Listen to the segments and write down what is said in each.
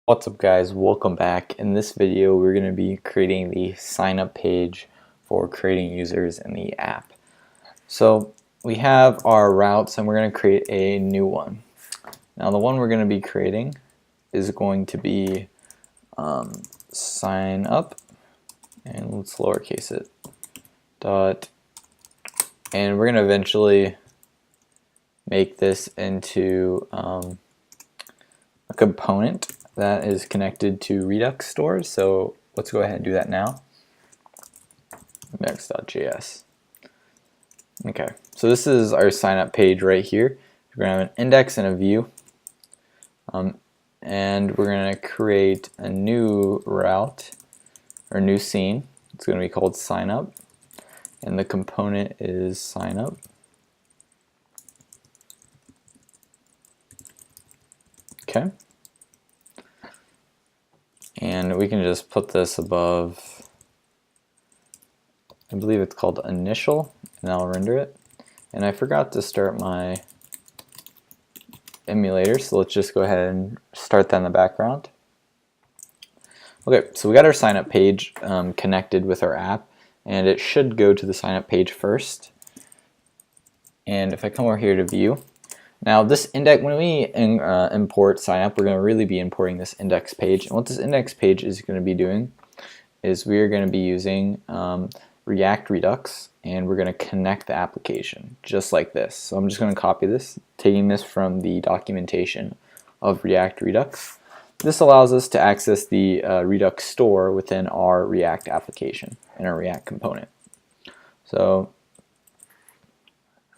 What's up guys, welcome back. In this video we're going to be creating the sign up page for creating users in the app. So we have our routes and we're going to create a new one. Now the one we're going to be creating is going to be sign up, and let's lowercase it, dot, and we're going to eventually make this into a component that is connected to Redux stores. So let's go ahead and do that now. Redux.js. Okay, so this is our sign up page right here. We're going to have an index and a view. And we're going to create a new route or new scene. It's going to be called sign up. And the component is sign up. Okay. And we can just put this above, I believe it's called initial, and I'll render it. And I forgot to start my emulator, so let's just go ahead and start that in the background. Okay, so we got our sign up page connected with our app, and it should go to the sign up page first. And if I come over here to view, now this index, when we import sign up, we're going to really be importing this index page. And what this index page is going to be doing is we are going to be using React Redux, and we're going to connect the application just like this. So I'm just going to copy this, taking this from the documentation of React Redux. This allows us to access the Redux store within our React application and our React component. So,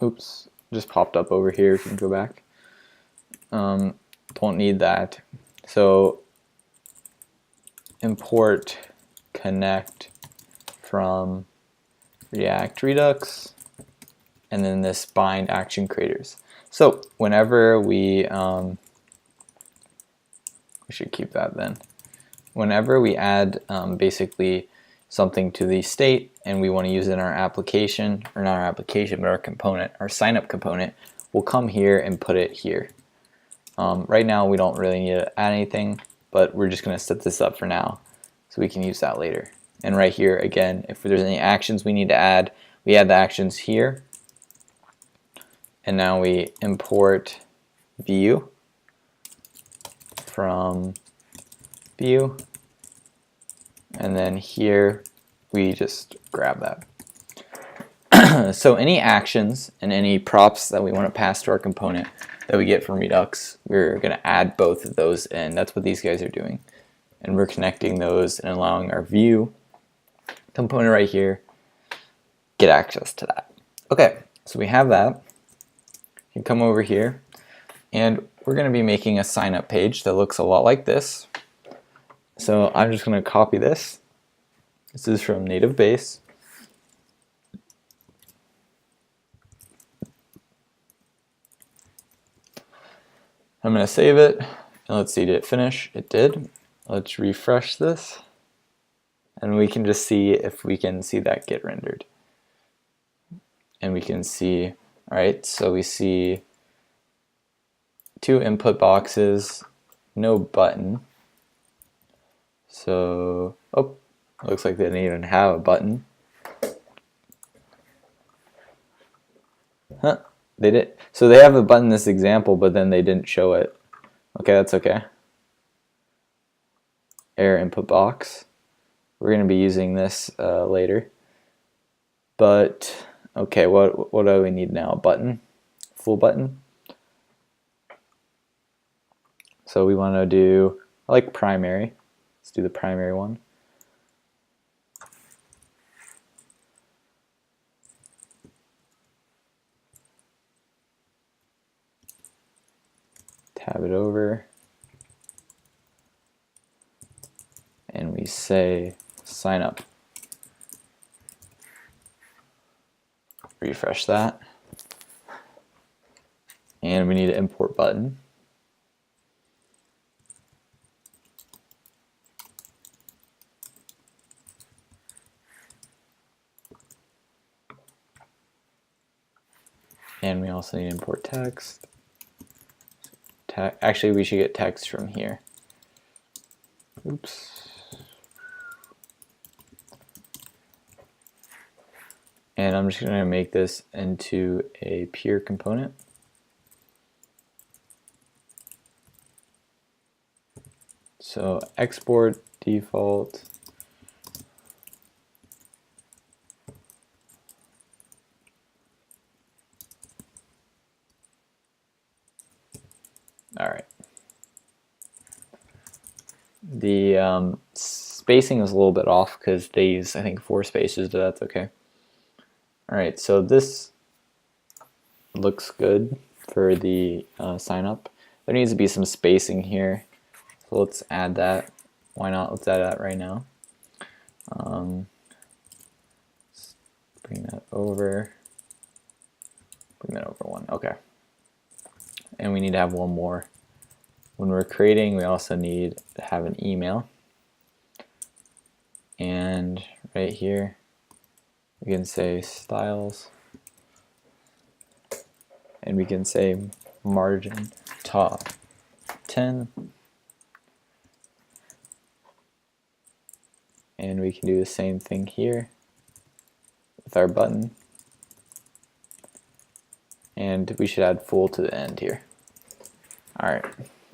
oops, just popped up over here. If you can go back. Don't need that. So import connect from React Redux, and then this bind action creators. So whenever we should keep that then. Whenever we add basically something to the state and we want to use it in our application, or not our application, but our component, our sign up component, we'll come here and put it here. Right now we don't really need to add anything, but we're just going to set this up for now so we can use that later. And right here, again, if there's any actions we need to add, we add the actions here. And now we import view from view. And then here, we just grab that. So any actions and any props that we want to pass to our component that we get from Redux, we're going to add both of those in. That's what these guys are doing. And we're connecting those and allowing our view component right here get access to that. Okay, so we have that. You can come over here, and we're going to be making a sign up page that looks a lot like this. So I'm just going to copy this. This is from native base. I'm going to save it, and let's see, did it finish? It did. Let's refresh this, and we can just see if we can see that get rendered. And we can see, all right, so we see 2 input boxes, no button. So, oh, looks like they didn't even have a button. Huh, they did. So they have a button in this example, but then they didn't show it. Okay, that's okay. Error input box. We're going to be using this later. But, okay, what do we need now? A button? Full button? So we want to do, I like primary. Let's do the primary one. Tab it over. And we say sign up. Refresh that. And we need an import button. And we also need to import text. Actually, we should get text from here. Oops. And I'm just going to make this into a pure component. So export default. All right. The spacing is a little bit off because they use, I think, 4 spaces, but that's okay. All right, so this looks good for the sign up. There needs to be some spacing here, so let's add that. Why not? Let's add that right now. Let's bring that over. Bring that over 1. Okay. And we need to have one more. When we're creating, we also need to have an email. And right here, we can say styles. And we can say margin top 10. And we can do the same thing here with our button. And we should add full to the end here. Alright,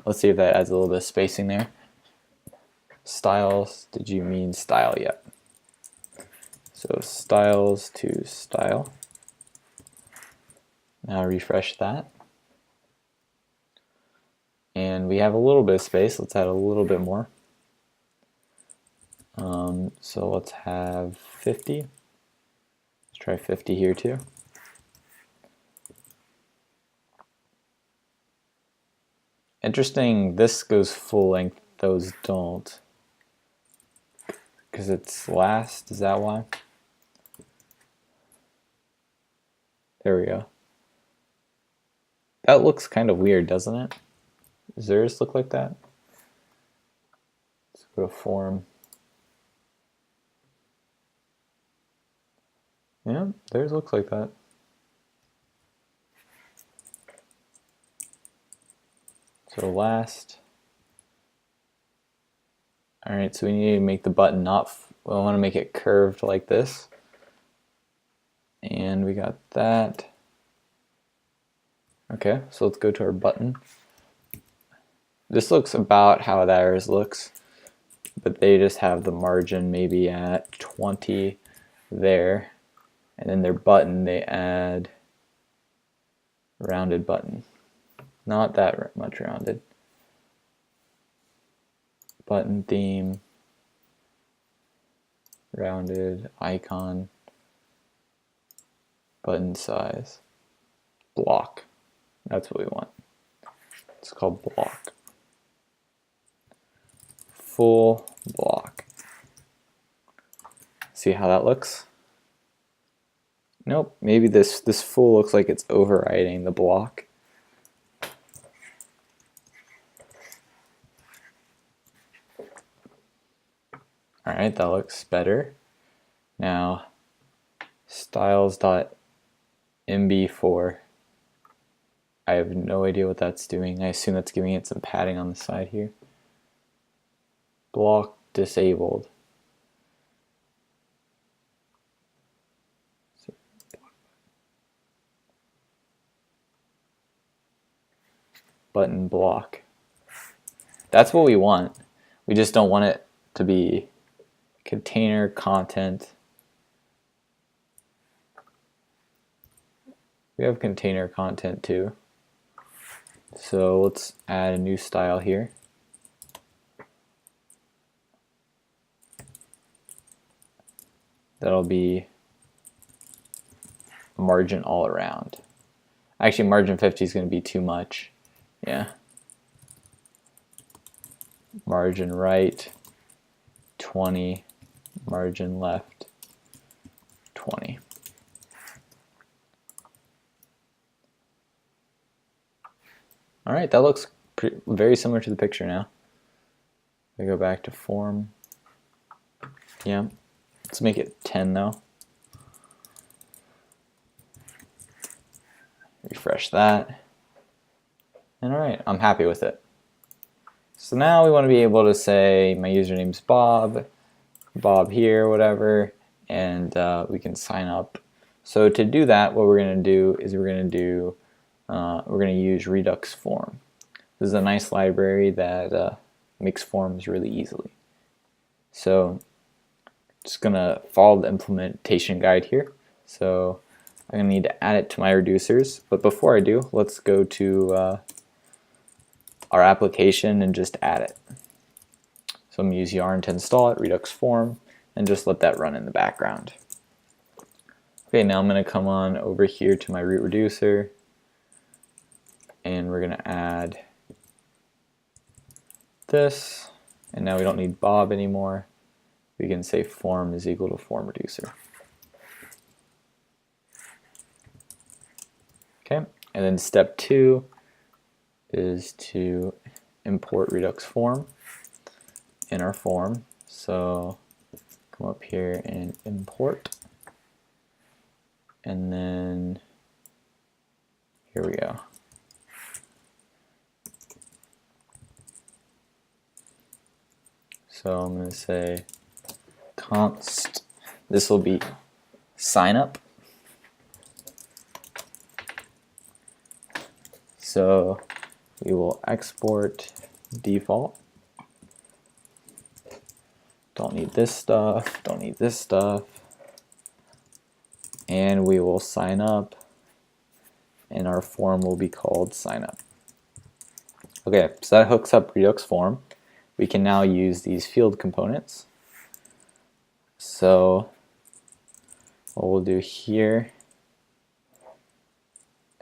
let's see if that adds a little bit of spacing there. Styles, did you mean style yet? So styles to style. Now refresh that. And we have a little bit of space. Let's add a little bit more. So let's have 50. Let's try 50 here too. Interesting, this goes full length, those don't. Because it's last, is that why? There we go. That looks kind of weird, doesn't it? Does theirs look like that? Let's go to form. Yeah, theirs looks like that. So last. Alright, so we need to make the button not, well, I want to make it curved like this. And we got that. Okay, so let's go to our button. This looks about how theirs looks, but they just have the margin maybe at 20 there. And then their button, they add rounded button. Not that much rounded. Button theme, rounded icon, button size, block. That's what we want. It's called block. Full block. See how that looks? Nope, maybe this full looks like it's overriding the block. Alright, that looks better. Now, styles.mb4. I have no idea what that's doing. I assume that's giving it some padding on the side here. Block disabled. Button block. That's what we want. We just don't want it to be container content. We have container content too. So let's add a new style here. That'll be margin all around. Actually, margin 50 is going to be too much. Yeah. Margin right 20, margin left 20. All right, that looks very similar to the picture now. We go back to form. Yeah, let's make it 10 though. Refresh that. And all right, I'm happy with it. So now we want to be able to say my username's Bob, Bob here, whatever, and we can sign up. So to do that, what we're going to do is we're going to use Redux Form. This is a nice library that makes forms really easily. So just going to follow the implementation guide here. So I'm going to need to add it to my reducers, but before I do, let's go to our application and just add it. So I'm going to use yarn to install it, Redux Form, and just let that run in the background. Okay, now I'm going to come on over here to my root reducer, and we're going to add this, and now we don't need Bob anymore. We can say form is equal to form reducer. Okay, and then step 2 is to import Redux Form in our form. So come up here and import, and then here we go. So I'm going to say const, this will be signup. So we will export default. Don't need this stuff, don't need this stuff. And we will sign up, and our form will be called signup. Okay, so that hooks up Redux Form. We can now use these field components. So what we'll do here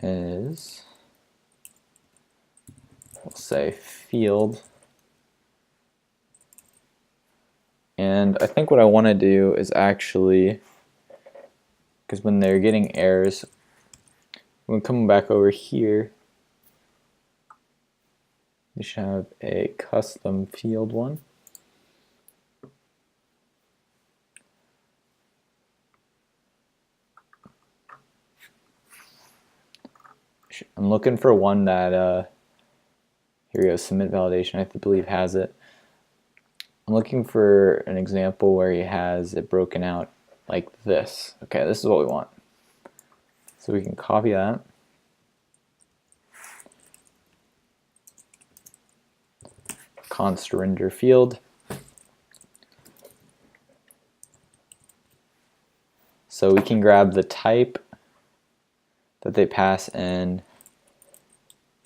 is we'll say field, and I think what I want to do is actually, because when they're getting errors, when coming back over here, we should have a custom field one. I'm looking for one that, here we go, submit validation, I believe has it. I'm looking for an example where he has it broken out like this. Okay, this is what we want. So we can copy that. Const render field. So we can grab the type that they pass in,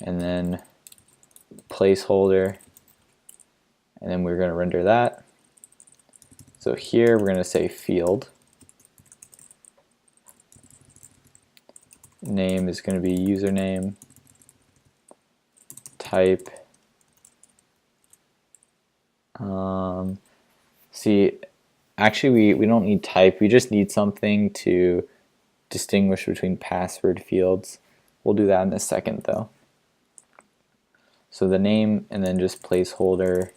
and then placeholder, and then we're going to render that. So here we're going to say field. Name is going to be username. Type. See, actually we don't need type, we just need something to distinguish between password fields. We'll do that in a second though. So the name and then just placeholder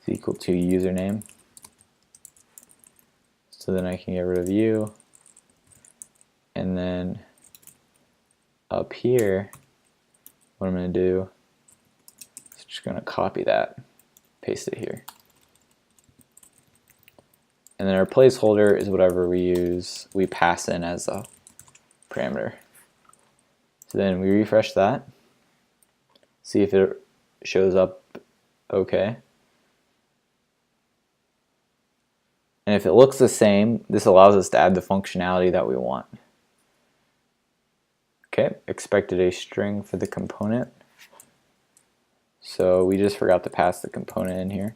is equal to username. So then I can get rid of you. And then up here, what I'm going to do is just going to copy that, paste it here. And then our placeholder is whatever we pass in as a parameter. So then we refresh that, see if it shows up okay. And if it looks the same, this allows us to add the functionality that we want. Okay, expected a string for the component. So we just forgot to pass the component in here.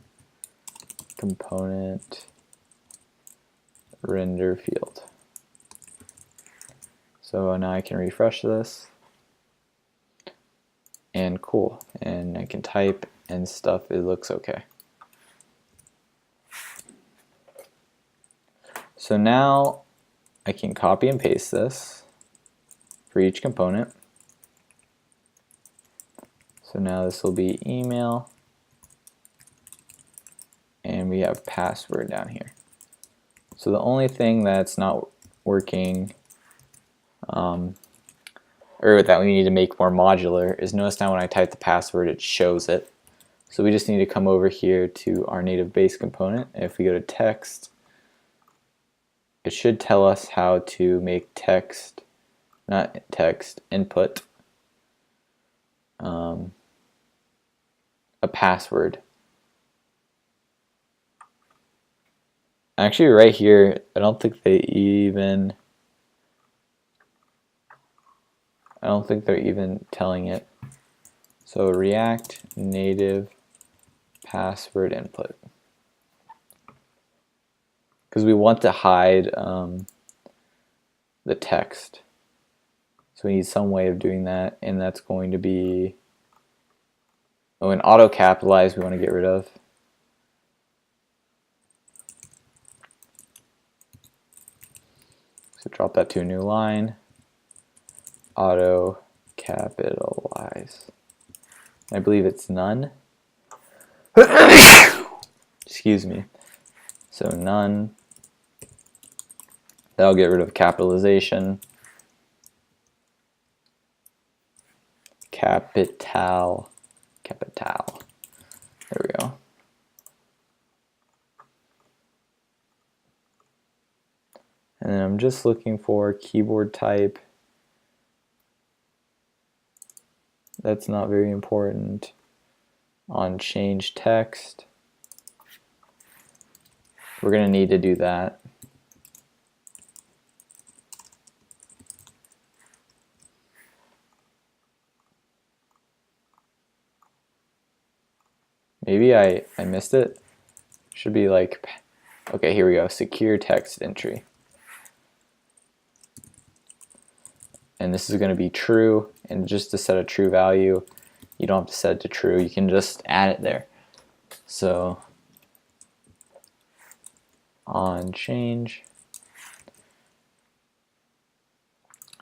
Component render field. So now I can refresh this, and cool, and I can type and stuff, it looks okay. So now I can copy and paste this for each component. So now this will be email, and we have password down here. So the only thing that's not working, or that we need to make more modular, is notice now when I type the password it shows it, So we just need to come over here to our native base component, and if we go to text, it should tell us how to make text, not text, input, a password. Actually, right here, I don't think they're even telling it. So React native password input, because we want to hide the text. So we need some way of doing that, and that's going to be, oh, and auto capitalize we want to get rid of. So drop that to a new line, auto capitalize. I believe it's none. Excuse me. So none. That'll get rid of capitalization. Capital. There we go. And then I'm just looking for keyboard type. That's not very important. On change text, we're going to need to do that. Maybe I missed it. Should be like, okay, here we go, secure text entry. And this is going to be true, and just to set a true value, you don't have to set it to true, you can just add it there. So on change.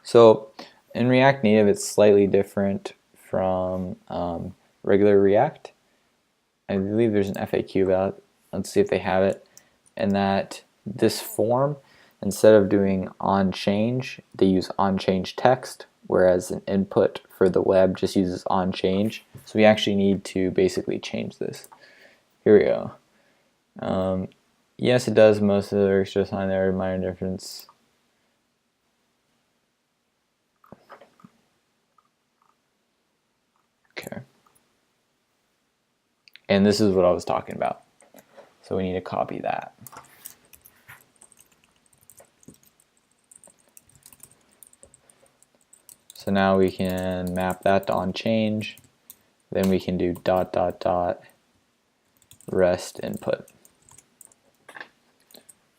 So in React Native, it's slightly different from regular React. I believe there's an FAQ about it. Let's see if they have it. And that this form, instead of doing on change, they use on change text, whereas an input for the web just uses on change. So we actually need to basically change this. Here we go. Yes, it does most of the extra sign there, minor difference. Okay. And this is what I was talking about. So we need to copy that. So now we can map that to on change. Then we can do ... rest input.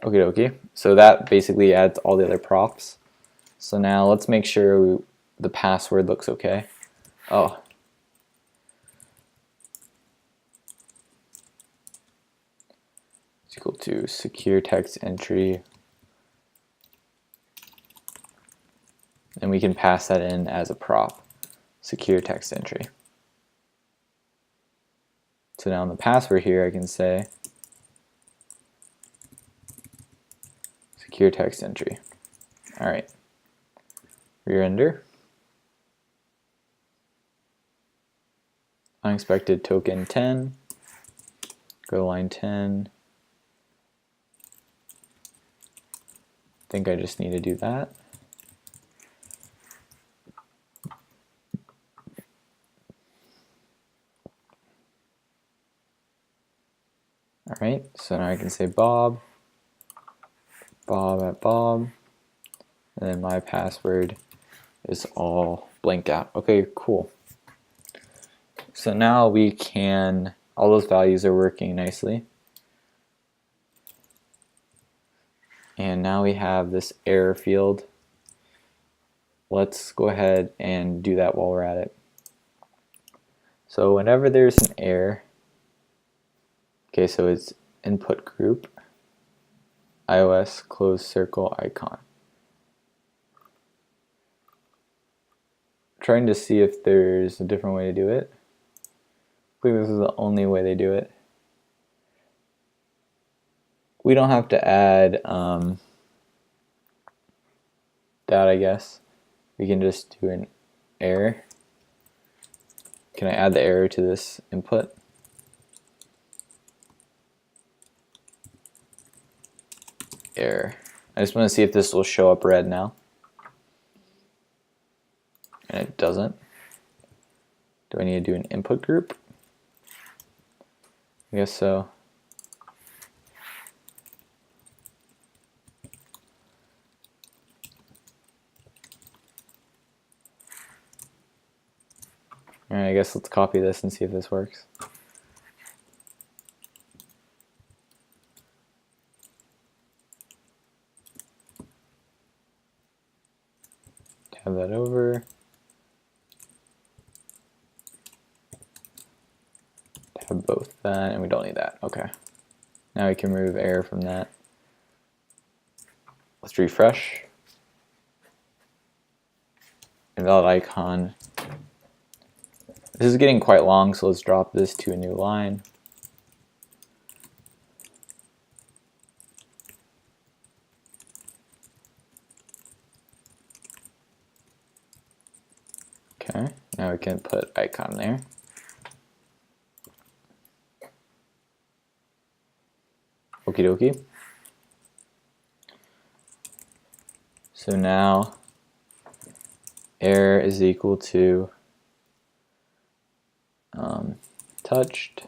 Okie dokie. So that basically adds all the other props. So now let's make sure the password looks okay. Oh. It's equal to secure text entry. And we can pass that in as a prop, secure text entry. So now in the password here, I can say secure text entry. All right, re-render. Unexpected token 10. Go to line 10. I think I just need to do that. All right, so now I can say Bob at Bob, and then my password is all blanked out. Okay, cool. So now we can, all those values are working nicely. And now we have this error field. Let's go ahead and do that while we're at it. So whenever there's an error, okay, so it's input group, iOS closed circle icon. Trying to see if there's a different way to do it. I think this is the only way they do it. We don't have to add that, I guess. We can just do an error. Can I add the error to this input? error. I just want to see if this will show up red now. And it doesn't. Do I need to do an input group? I guess so. Alright, I guess let's copy this and see if this works. Tab that over. Tab both that, and we don't need that. Okay. Now we can remove error from that. Let's refresh. Invalid icon. This is getting quite long, so let's drop this to a new line. Okay, now we can put icon there. Okie dokie. So now error is equal to touched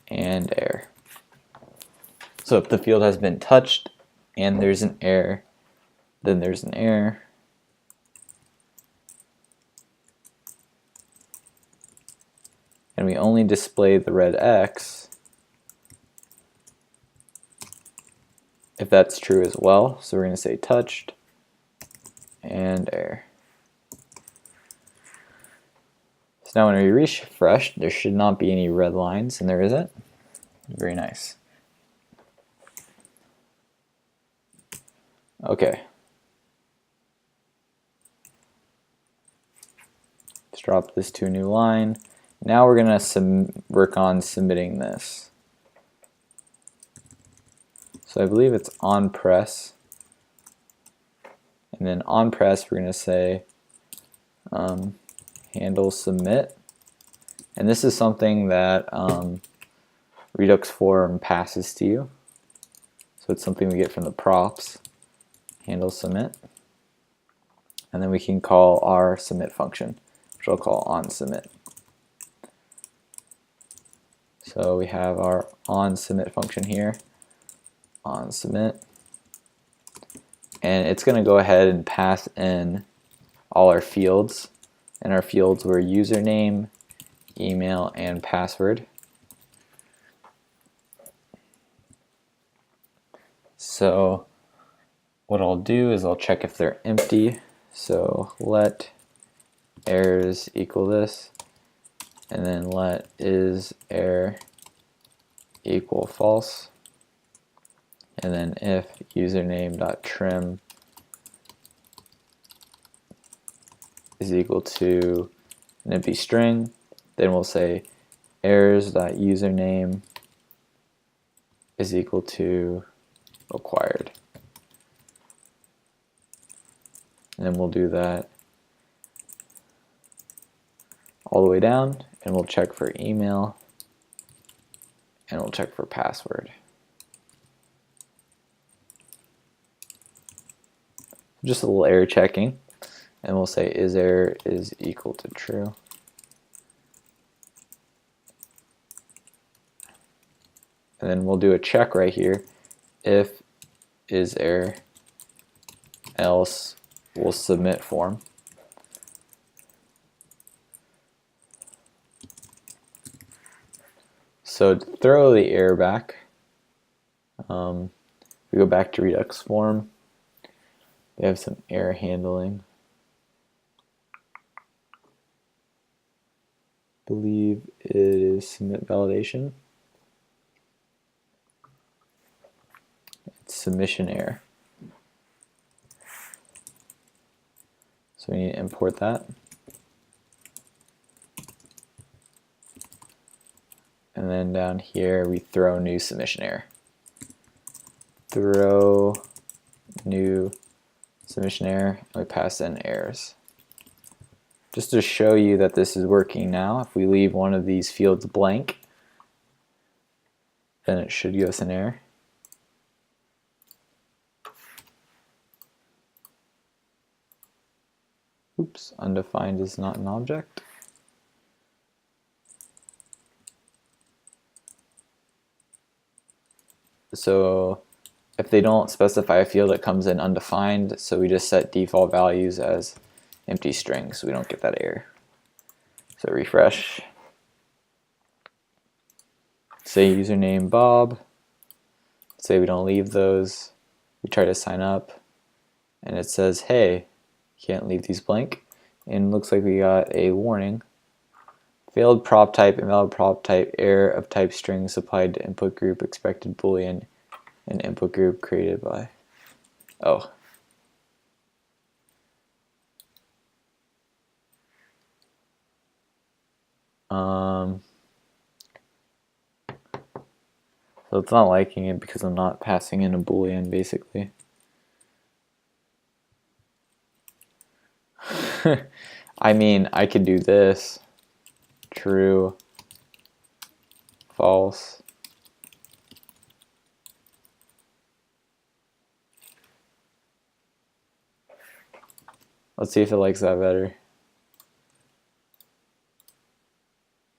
and error. So if the field has been touched and there's an error, then there's an error. And we only display the red X if that's true as well. So we're going to say touched and error. So now when we refresh, there should not be any red lines, and there isn't. Very nice. Okay. Let's drop this to a new line. Now we're going to work on submitting this. So I believe it's on press. And then on press, we're going to say handle submit. And this is something that Redux Form passes to you. So it's something we get from the props. Handle submit. And then we can call our submit function, which I'll call on submit. So we have our on submit function here. On submit. And it's going to go ahead and pass in all our fields. And our fields were username, email, and password. So what I'll do is I'll check if they're empty. So let errors equal this, and then let is error equal false, and then if username.trim is equal to an empty string, then we'll say errors.username is equal to required. And then we'll do that all the way down, and we'll check for email, and we'll check for password. Just a little error checking, and we'll say is error is equal to true. And then we'll do a check right here. If is error, else we'll submit form. So to throw the error back, we go back to Redux Form. They have some error handling. I believe it is submit validation. It's submission error. So we need to import that. And then down here we throw new submission error. Throw new submission error, and we pass in errors. Just to show you that this is working now, if we leave one of these fields blank, then it should give us an error. Oops, undefined is not an object. So if they don't specify a field, it comes in undefined, so we just set default values as empty strings so we don't get that error. So refresh. Say username Bob. Say we don't leave those. We try to sign up, and it says, hey, can't leave these blank. And it looks like we got a warning. Failed prop type, invalid prop type, error of type string supplied to input group, expected boolean, and input group created by. Oh. So it's not liking it because I'm not passing in a boolean, basically. I mean, I could do this. True, false. Let's see if it likes that better.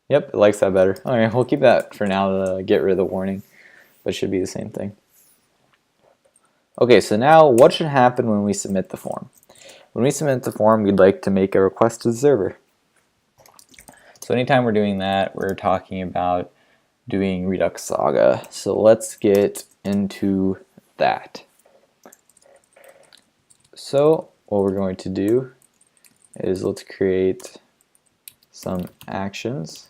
Yep, it likes that better. Alright, we'll keep that for now to get rid of the warning, but it should be the same thing. Okay, so now what should happen when we submit the form? When we submit the form, we'd like to make a request to the server. So anytime we're doing that, we're talking about doing redux-saga. So let's get into that. So what we're going to do is let's create some actions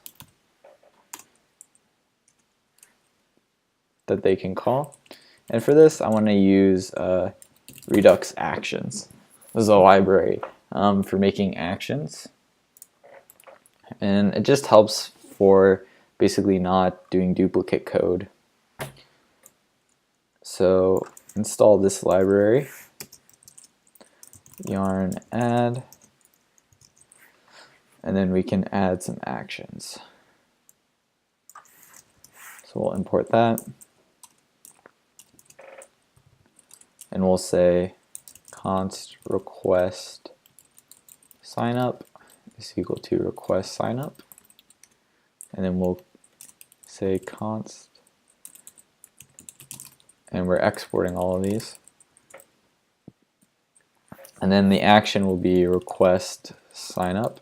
that they can call. And for this, I want to use Redux Actions. This is a library for making actions. And it just helps for basically not doing duplicate code. So install this library, yarn add, and then we can add some actions. So we'll import that. And we'll say const request signup is equal to request signup. And then we'll say const, and we're exporting all of these. And then the action will be request signup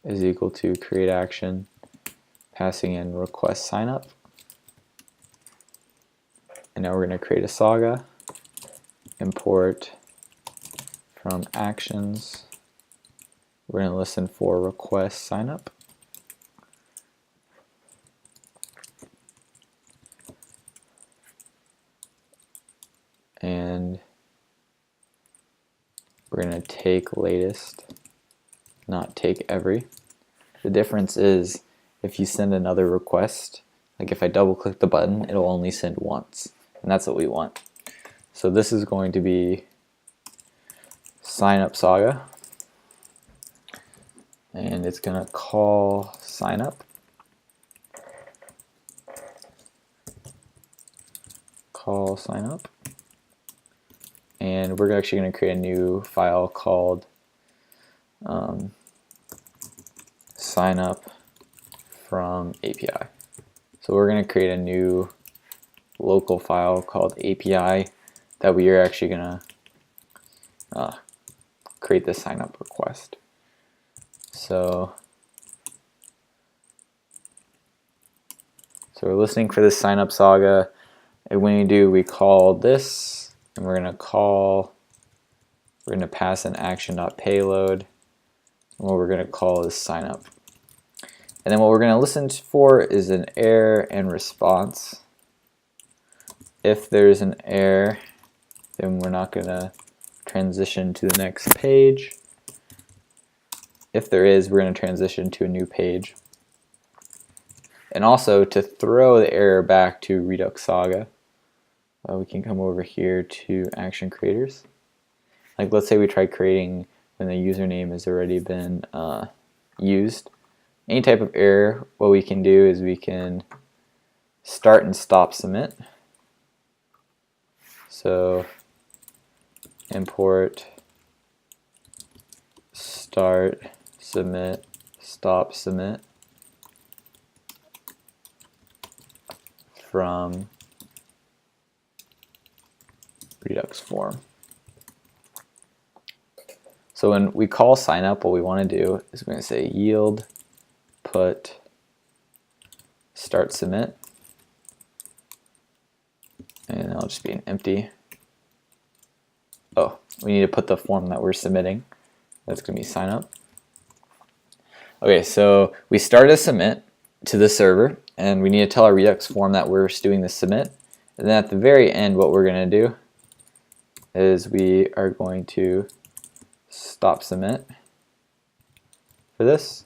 is equal to create action, passing in request signup. And now we're going to create a saga, import from actions. We're going to listen for request signup. And we're going to take latest, not take every. The difference is if you send another request, like if I double click the button, it'll only send once. And that's what we want. So this is going to be signup saga. And it's going to call signup. Call signup. And we're actually going to create a new file called signup from API. So we're going to create a new local file called API that we are actually going to create the signup request. So we're listening for this signup saga, and when we do, we call this, and we're going to pass an action.payload, and what we're going to call is signup. And then what we're going to listen for is an error and response. If there's an error, then we're not going to transition to the next page. If there is, we're going to transition to a new page. And also, to throw the error back to Redux Saga, we can come over here to action creators. Like let's say we try creating when the username has already been used. Any type of error, what we can do is we can start and stop submit. So import start, submit, stop, submit from Redux Form. So when we call signup, what we want to do is we're going to say yield put start submit, and it'll just be an empty. Oh, we need to put the form that we're submitting. That's going to be signup. Okay, so we start a submit to the server, and we need to tell our Redux form that we're doing the submit. And then at the very end, what we're going to do is we are going to stop submit for this,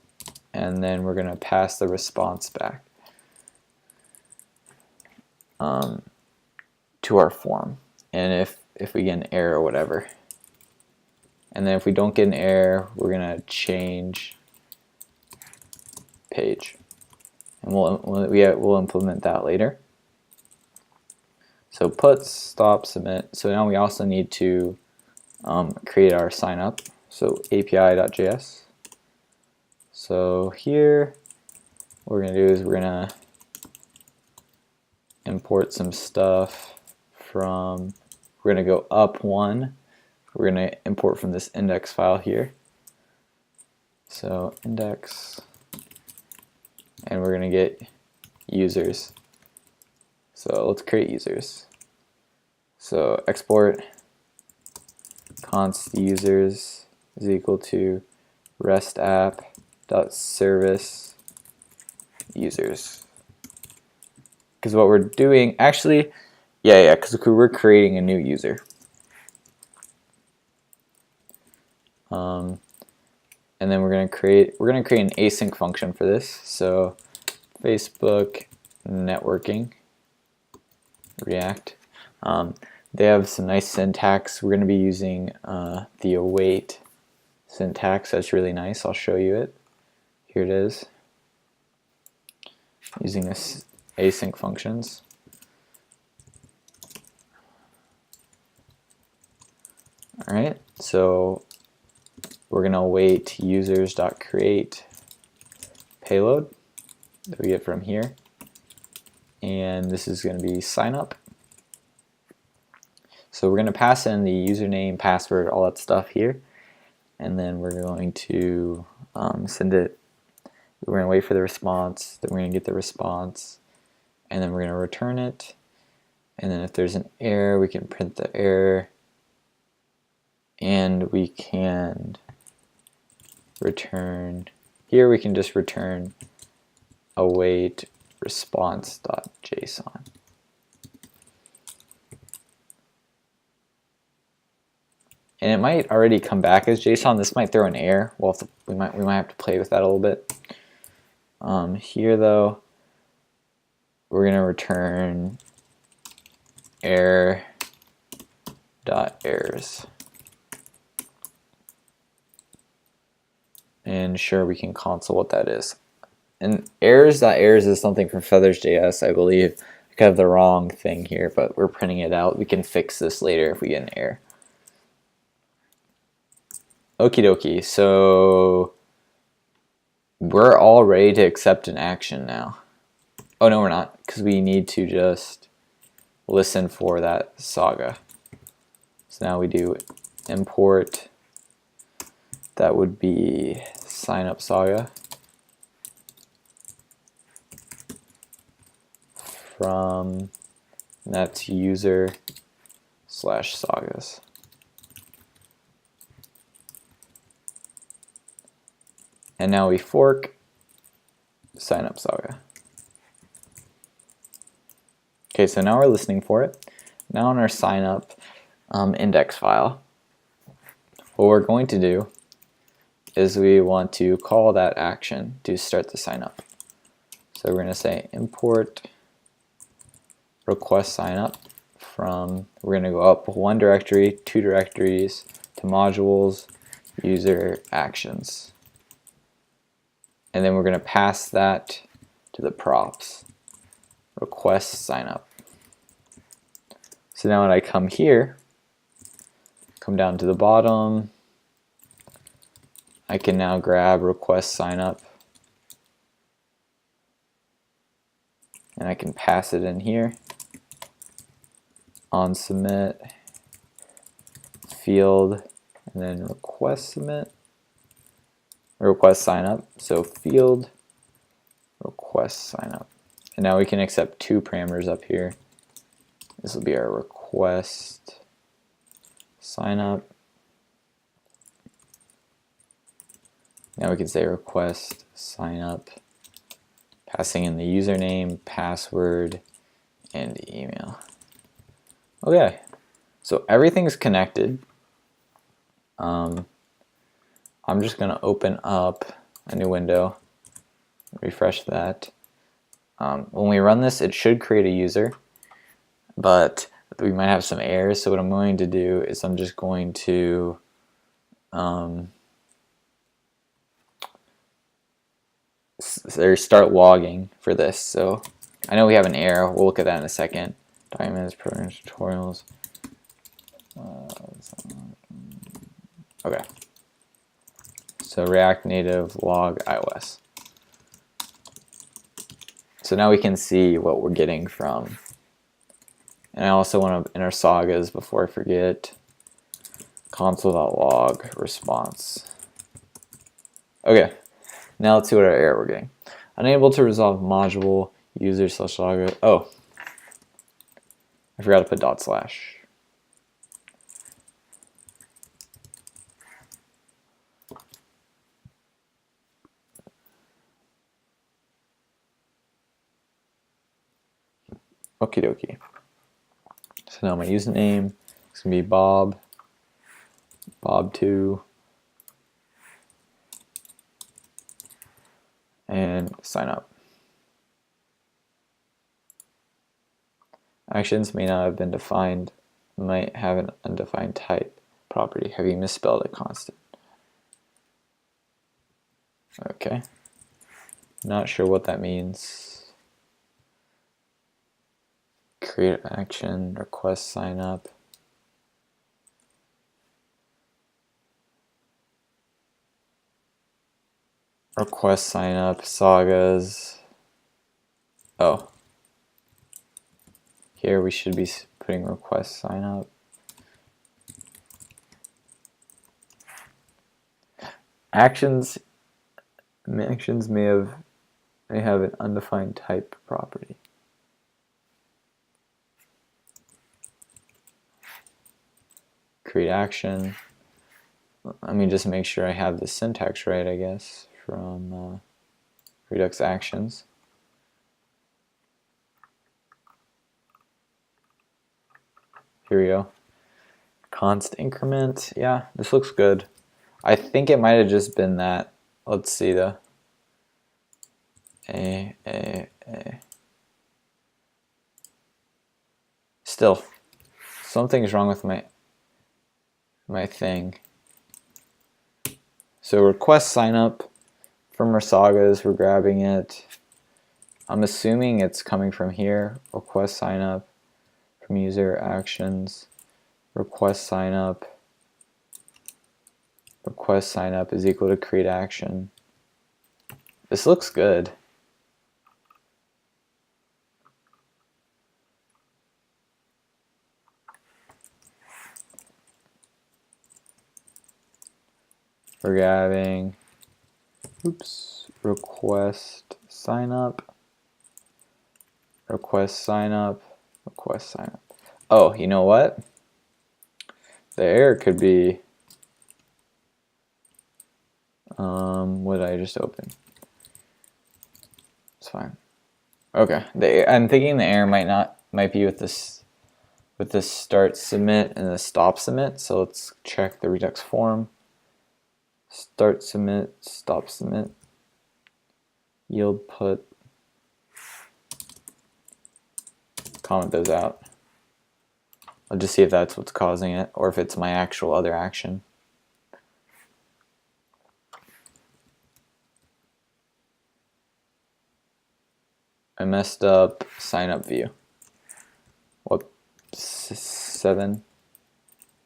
and then we're going to pass the response back to our form. And if we get an error or whatever, and then if we don't get an error, we're going to change page, and we'll implement that later. So put stop submit. So now we also need to create our sign up. So api.js. So here, what we're going to do is we're going to import some stuff from, we're going to go up one. We're going to import from this index file here. So index, and we're going to get users. So let's create users. So export const users is equal to rest app dot service users. Because what we're doing, actually, because we're creating a new user. And then we're gonna create an async function for this. So Facebook networking React. They have some nice syntax. We're going to be using the await syntax. That's really nice. I'll show you it. Here it is. Using this async functions. All right. So we're going to await users.create payload that we get from here. And this is going to be signup. So we're going to pass in the username, password, all that stuff here, and then we're going to send it. We're going to wait for the response, then we're going to get the response, and then we're going to return it. And then if there's an error, we can print the error, and we can return. Here we can just return await response.json. And it might already come back as JSON. This might throw an error. We might have to play with that a little bit. Here though, we're gonna return error.errors. And sure, we can console what that is. And errors.errors is something from Feathers.js, I believe. I have the wrong thing here, but we're printing it out. We can fix this later if we get an error. Okie dokie, so we're all ready to accept an action now. Oh no, we're not, because we need to just listen for that saga. So now we do import, that would be signup saga from, that's user/sagas. And now we fork signup saga. Okay, so now we're listening for it. Now in our signup index file, what we're going to do is we want to call that action to start the signup. So we're going to say import request signup from, we're going to go up one directory, two directories, to modules, user actions. And then we're going to pass that to the props, request signup. So now when I come here, come down to the bottom, I can now grab request sign up and I can pass it in here on submit field and then request submit, request sign up. So field request sign up. And now we can accept two parameters up here. This will be our request sign up. Now we can say request sign up, passing in the username, password, and email. Okay, so everything's connected. I'm just going to open up a new window, refresh that. When we run this, it should create a user, but we might have some errors. So what I'm going to do is I'm just going to start logging for this. So I know we have an error. We'll look at that in a second. Documents, programs, tutorials. Okay. So React Native log iOS. So now we can see what we're getting from. And I also want to enter sagas before I forget. Console.log response. Okay. Now let's see what our error we're getting. Unable to resolve module user slash log. Oh, I forgot to put dot slash. Okie dokie. So now my username is going to be Bob, Bob2, and sign up. Actions may not have been defined, might have an undefined type property. Have you misspelled a constant? Okay. Not sure what that means. Create action, request sign up. Request sign up, sagas. Oh. Here we should be putting request sign up. Actions may have an undefined type property. Create action. Let me just make sure I have the syntax right, I guess, from Redux Actions. Here we go. Const increment. Yeah, this looks good. I think it might have just been that. Let's see though. Still, something's wrong with my thing. So request sign up from our sagas, we're grabbing it. I'm assuming it's coming from here. Request sign up from user actions. Request sign up is equal to create action. This looks good. We're grabbing, request sign up, request sign up, request sign up. Oh, you know what? The error could be, what did I just open? It's fine. Okay, I'm thinking the error might be with this start submit and the stop submit. So let's check the Redux form. Start submit, stop submit, yield put, comment those out. I'll just see if that's what's causing it or if it's my actual other action. I messed up sign up view. Whoops, 7.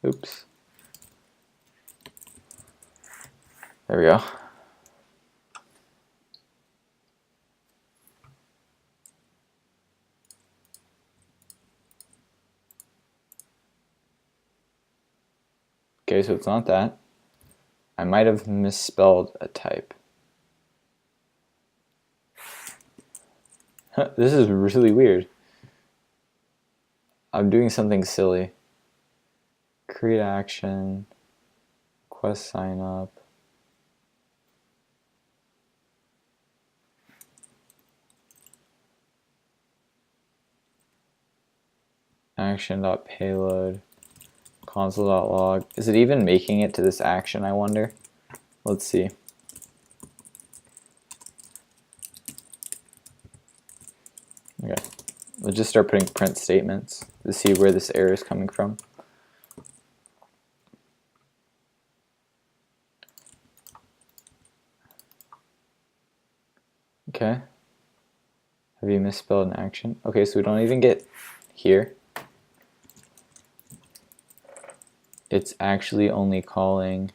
Oops. There we go. Okay, so it's not that. I might have misspelled a type. This is really weird. I'm doing something silly. Create action, request sign up. Action.payload, console.log. Is it even making it to this action, I wonder? Let's see. Okay, let's just start putting print statements to see where this error is coming from. Okay. Have you misspelled an action? Okay, so we don't even get here. It's actually only calling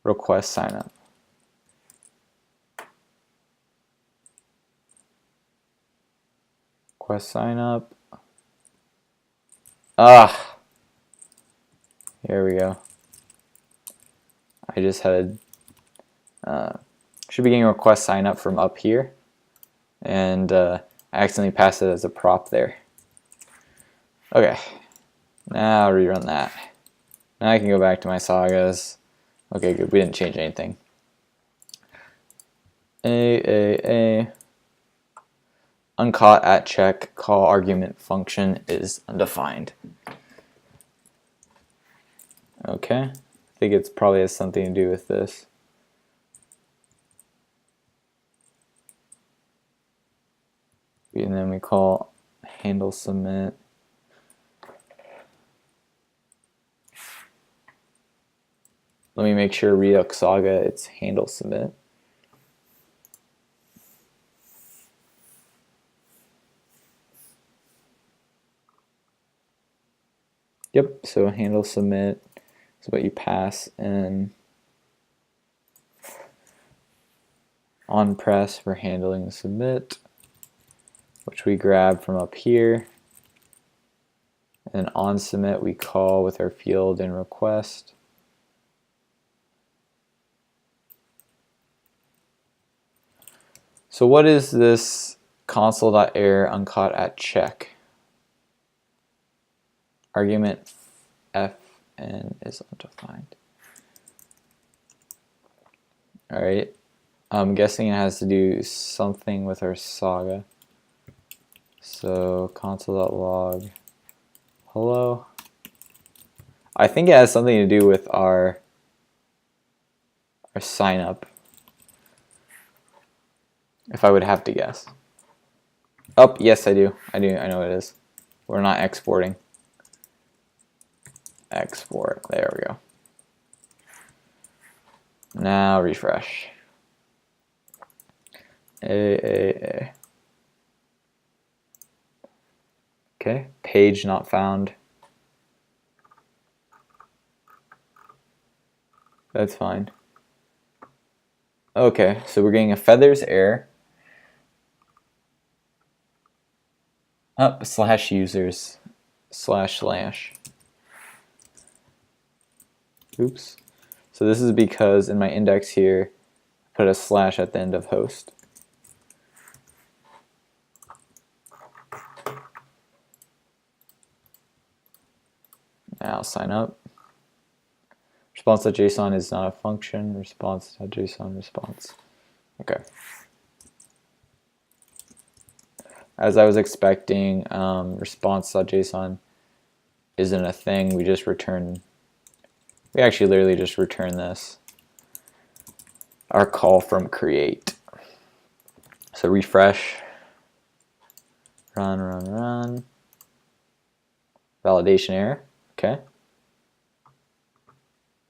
request sign up. Request sign up. Ah, here we go. I just had should be getting a request sign up from up here, and I accidentally passed it as a prop there. Okay, now rerun that. Now I can go back to my sagas. Okay, good. We didn't change anything. Uncaught at check call argument function is undefined. Okay, I think it's probably has something to do with this. And then we call handle submit. Let me make sure Redux Saga it's handle submit. Yep, so handle submit is what you pass in on press for handling the submit, which we grab from up here. And on submit we call with our field and request. So what is this console.error uncaught at check? Argument fn is undefined. Alright, I'm guessing it has to do something with our saga. So console.log hello. I think it has something to do with our sign up, if I would have to guess. Oh, yes I do. I know what it is. We're not exporting. Export. There we go. Now refresh. Okay, page not found. That's fine. Okay, so we're getting a feathers error. Up slash users slash. Oops. So this is because in my index here, I put a slash at the end of host. Now sign up. Response.json is not a function. Response.json response. Okay. As I was expecting, response.json isn't a thing. We actually literally just return this. Our call from create. So refresh. Run. Validation error. Okay.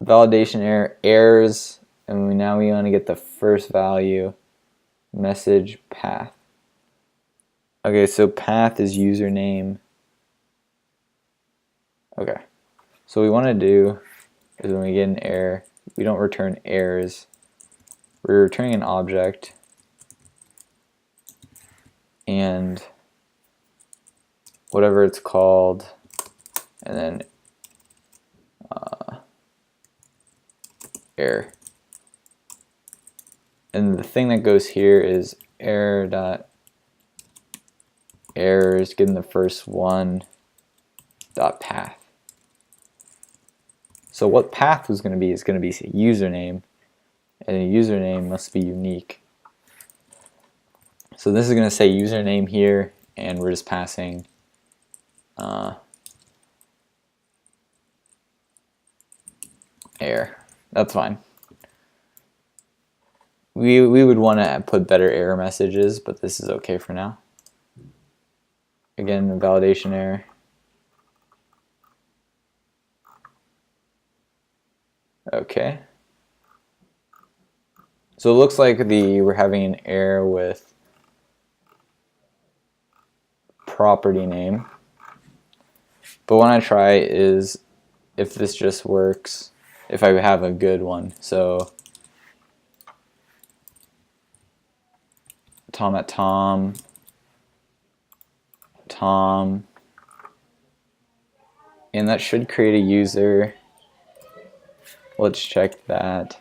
Validation error errors, and now we want to get the first value. Message path. Okay, so path is username. Okay. So what we want to do is when we get an error, we don't return errors. We're returning an object, and whatever it's called, and then error. And the thing that goes here is errors, getting the first one, .path. So what path was going to be is going to be username, and a username must be unique. So this is going to say username here, and we're just passing error. That's fine. We would want to put better error messages, but this is okay for now. Again, a validation error. Okay. So it looks like we're having an error with property name. But what I try is if this just works, if I have a good one. So Tom at Tom, and that should create a user. Let's check that.